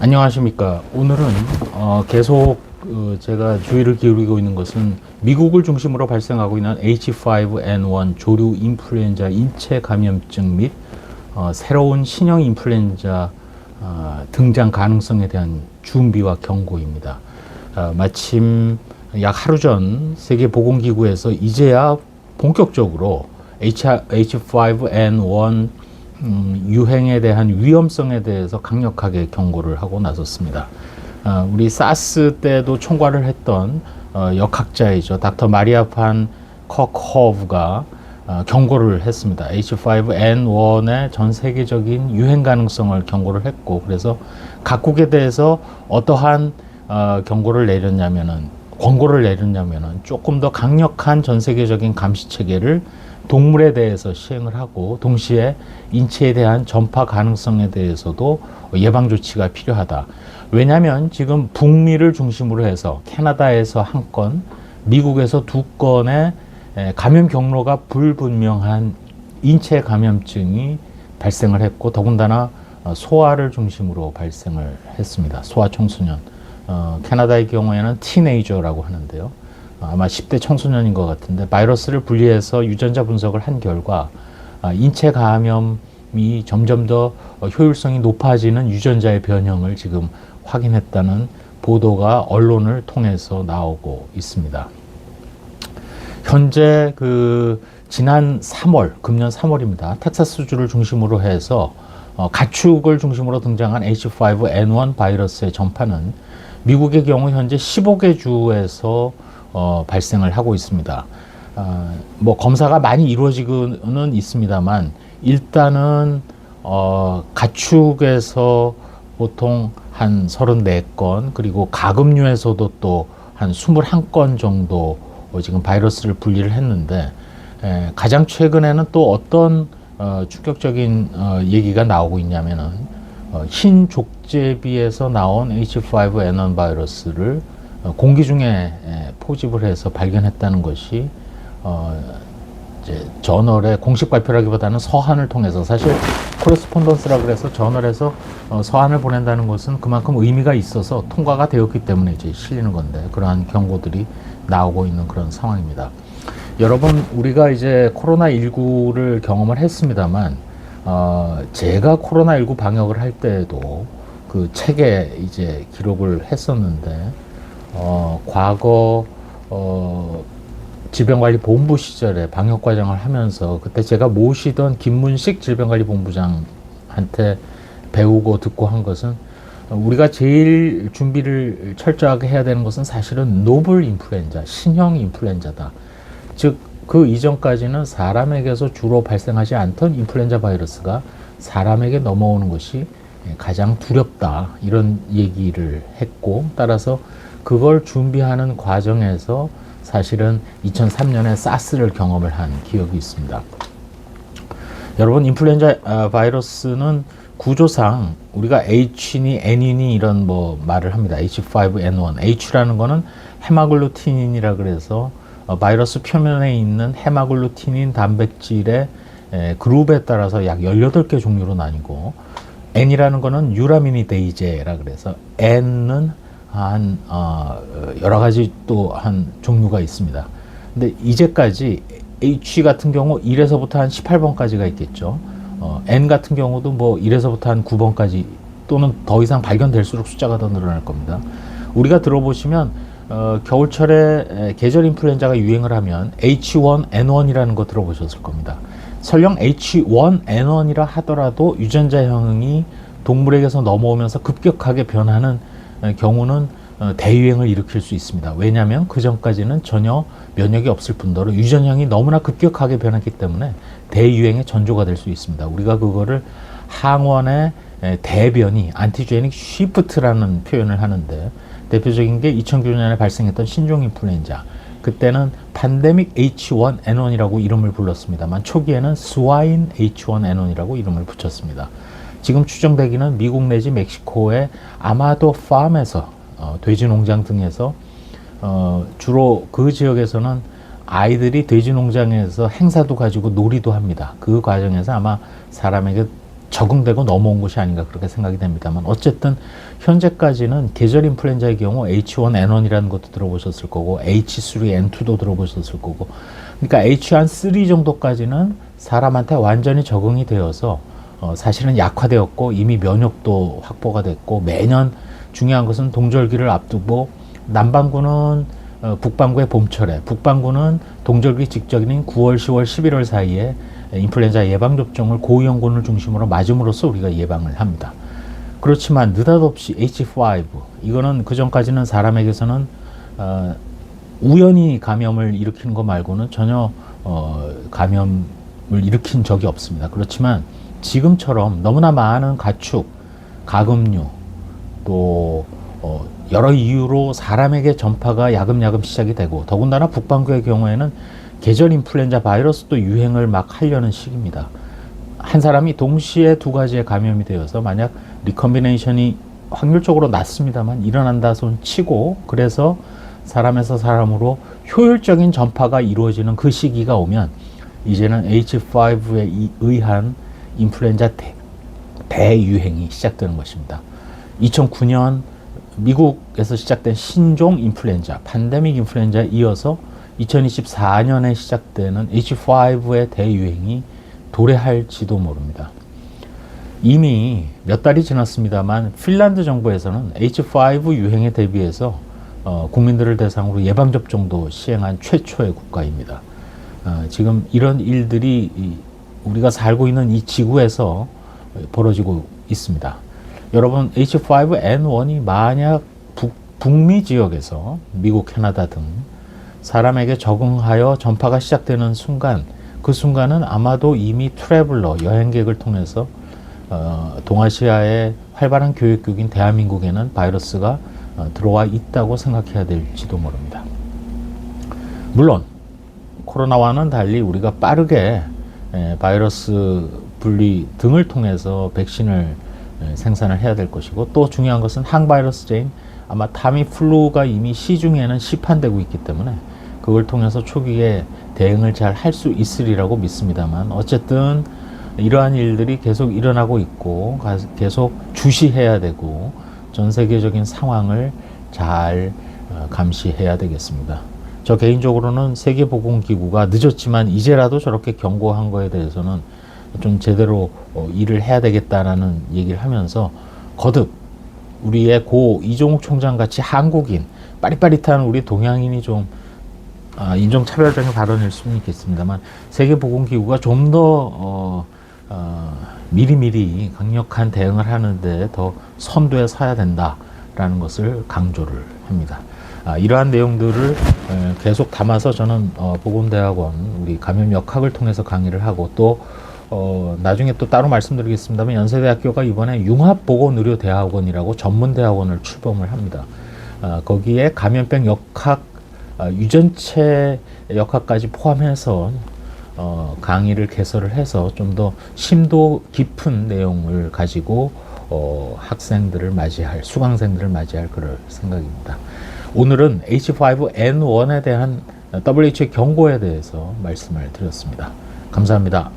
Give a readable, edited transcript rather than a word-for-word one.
안녕하십니까. 오늘은 계속 제가 주의를 기울이고 있는 것은 미국을 중심으로 발생하고 있는 H5N1 조류 인플루엔자 인체 감염증 및 새로운 신형 인플루엔자 등장 가능성에 대한 준비와 경고입니다. 마침 약 하루 전 세계보건기구에서 이제야 본격적으로 H5N1 유행에 대한 위험성에 대해서 강력하게 경고를 하고 나섰습니다. 우리 사스 때도 총괄을 했던 역학자이죠. 닥터 마리아 판 커크호브가 경고를 했습니다. H5N1의 전 세계적인 유행 가능성을 경고를 했고, 그래서 각국에 대해서 어떠한 경고를 내렸냐면은, 권고를 내렸냐면은 조금 더 강력한 전 세계적인 감시 체계를 동물에 대해서 시행을 하고, 동시에 인체에 대한 전파 가능성에 대해서도 예방 조치가 필요하다. 왜냐하면 지금 북미를 중심으로 해서 캐나다에서 한 건, 미국에서 두 건의 감염 경로가 불분명한 인체 감염증이 발생을 했고, 더군다나 소아를 중심으로 발생을 했습니다. 소아 청소년. 캐나다의 경우에는 티네이저라고 하는데요. 아마 10대 청소년인 것 같은데, 바이러스를 분리해서 유전자 분석을 한 결과 인체 감염이 점점 더 효율성이 높아지는 유전자의 변형을 지금 확인했다는 보도가 언론을 통해서 나오고 있습니다. 현재 지난 3월, 금년 3월입니다. 텍사스주를 중심으로 해서 가축을 중심으로 등장한 H5N1 바이러스의 전파는 미국의 경우 현재 15개 주에서 발생을 하고 있습니다. 뭐 검사가 많이 이루어지고는 있습니다만, 일단은 가축에서 보통 한 34건, 그리고 가금류에서도 또 한 21건 정도 지금 바이러스를 분리를 했는데, 가장 최근에는 또 어떤 충격적인 얘기가 나오고 있냐면은 흰 족제비에서 나온 H5N1 바이러스를 공기 중에 포집을 해서 발견했다는 것이 이제 저널의 공식 발표라기보다는 서한을 통해서, 사실 코레스폰던스라 그래서 저널에서 서한을 보낸다는 것은 그만큼 의미가 있어서 통과가 되었기 때문에 이제 실리는 건데, 그러한 경고들이 나오고 있는 그런 상황입니다. 여러분, 우리가 이제 코로나19를 경험을 했습니다만, 제가 코로나19 방역을 할 때에도 그 책에 이제 기록을 했었는데, 과거 질병관리본부 시절에 방역과정을 하면서 그때 제가 모시던 김문식 질병관리본부장한테 배우고 듣고 한 것은, 우리가 제일 준비를 철저하게 해야 되는 것은 사실은 노블 인플루엔자, 신형 인플루엔자다. 즉, 그 이전까지는 사람에게서 주로 발생하지 않던 인플루엔자 바이러스가 사람에게 넘어오는 것이 가장 두렵다, 이런 얘기를 했고, 따라서 그걸 준비하는 과정에서 사실은 2003년에 사스를 경험을 한 기억이 있습니다. 여러분, 인플루엔자 바이러스는 구조상 우리가 H니 N이니 이런 뭐 말을 합니다. H5N1. H라는 거는 헤마글루티닌이라 그래서 바이러스 표면에 있는 헤마글루티닌 단백질의 그룹에 따라서 약 18개 종류로 나뉘고, N이라는 거는 유라미니데이제라 그래서 N은 한 여러 가지 또 한 종류가 있습니다. 근데 이제까지 H 같은 경우 1에서부터 한 18번까지가 있겠죠. N 같은 경우도 뭐 1에서부터 한 9번까지 또는 더 이상 발견될수록 숫자가 더 늘어날 겁니다. 우리가 들어보시면 겨울철에 계절 인플루엔자가 유행을 하면 H1N1이라는 거 들어보셨을 겁니다. 설령 H1N1이라 하더라도 유전자 형이 동물에게서 넘어오면서 급격하게 변하는 경우는 대유행을 일으킬 수 있습니다. 왜냐하면 그 전까지는 전혀 면역이 없을 뿐더러 유전형이 너무나 급격하게 변했기 때문에 대유행의 전조가 될 수 있습니다. 우리가 그거를 항원의 대변이 안티제닉 쉬프트라는 표현을 하는데, 대표적인 게 2009년에 발생했던 신종 인플루엔자, 그때는 팬데믹 H1N1이라고 이름을 불렀습니다만 초기에는 스와인 H1N1이라고 이름을 붙였습니다. 지금 추정되기는 미국 내지 멕시코의 아마도 팜에서 돼지 농장 등에서 주로 그 지역에서는 아이들이 돼지 농장에서 행사도 가지고 놀이도 합니다. 그 과정에서 아마 사람에게 적응되고 넘어온 것이 아닌가 그렇게 생각이 됩니다만, 어쨌든 현재까지는 계절 인플루엔자의 경우 H1N1이라는 것도 들어보셨을 거고 H3N2도 들어보셨을 거고, 그러니까 H1, 3 정도까지는 사람한테 완전히 적응이 되어서 사실은 약화되었고 이미 면역도 확보가 됐고, 매년 중요한 것은 동절기를 앞두고 남반구는 북반구의 봄철에, 북반구는 동절기 직전인 9월, 10월, 11월 사이에 인플루엔자 예방접종을 고위험군을 중심으로 맞음으로써 우리가 예방을 합니다. 그렇지만 느닷없이 H5, 이거는 그전까지는 사람에게서는 우연히 감염을 일으키는 것 말고는 전혀 감염을 일으킨 적이 없습니다. 그렇지만 지금처럼 너무나 많은 가축, 가금류, 또 여러 이유로 사람에게 전파가 야금야금 시작이 되고, 더군다나 북반구의 경우에는 계절 인플루엔자 바이러스도 유행을 막 하려는 시기입니다. 한 사람이 동시에 두 가지의 감염이 되어서 만약 리컴비네이션이 확률적으로 낮습니다만 일어난다 손 치고, 그래서 사람에서 사람으로 효율적인 전파가 이루어지는 그 시기가 오면 이제는 H5에 의한 인플루엔자 대유행이 시작되는 것입니다. 2009년 미국에서 시작된 신종 인플루엔자, 팬데믹 인플루엔자에 이어서 2024년에 시작되는 H5의 대유행이 도래할지도 모릅니다. 이미 몇 달이 지났습니다만 핀란드 정부에서는 H5 유행에 대비해서 국민들을 대상으로 예방접종도 시행한 최초의 국가입니다. 지금 이런 일들이 우리가 살고 있는 이 지구에서 벌어지고 있습니다. 여러분, H5N1이 만약 북미 지역에서 미국, 캐나다 등 사람에게 적응하여 전파가 시작되는 순간, 그 순간은 아마도 이미 트래블러, 여행객을 통해서 동아시아의 활발한 교육국인 대한민국에는 바이러스가 들어와 있다고 생각해야 될지도 모릅니다. 물론 코로나와는 달리 우리가 빠르게 바이러스 분리 등을 통해서 백신을 생산을 해야 될 것이고, 또 중요한 것은 항바이러스제인 아마 타미플루가 이미 시중에는 시판되고 있기 때문에 그걸 통해서 초기에 대응을 잘 할 수 있으리라고 믿습니다만, 어쨌든 이러한 일들이 계속 일어나고 있고 계속 주시해야 되고 전 세계적인 상황을 잘 감시해야 되겠습니다. 저 개인적으로는 세계보건기구가 늦었지만 이제라도 저렇게 경고한 거에 대해서는 좀 제대로 일을 해야 되겠다라는 얘기를 하면서, 거듭 우리의 고 이종욱 총장 같이 한국인, 빠릿빠릿한 우리 동양인이 좀 인종차별적인 발언일 수는 있겠습니다만 세계보건기구가 좀 더 미리미리 강력한 대응을 하는데 더 선두에 서야 된다라는 것을 강조를 합니다. 이러한 내용들을 계속 담아서 저는 보건대학원 우리 감염역학을 통해서 강의를 하고, 또 나중에 또 따로 말씀드리겠습니다만 연세대학교가 이번에 융합보건의료대학원이라고 전문대학원을 출범을 합니다. 거기에 감염병 역학, 유전체 역학까지 포함해서 강의를 개설을 해서 좀 더 심도 깊은 내용을 가지고 학생들을 맞이할, 수강생들을 맞이할 그럴 생각입니다. 오늘은 H5N1에 대한 WHO의 경고에 대해서 말씀을 드렸습니다. 감사합니다.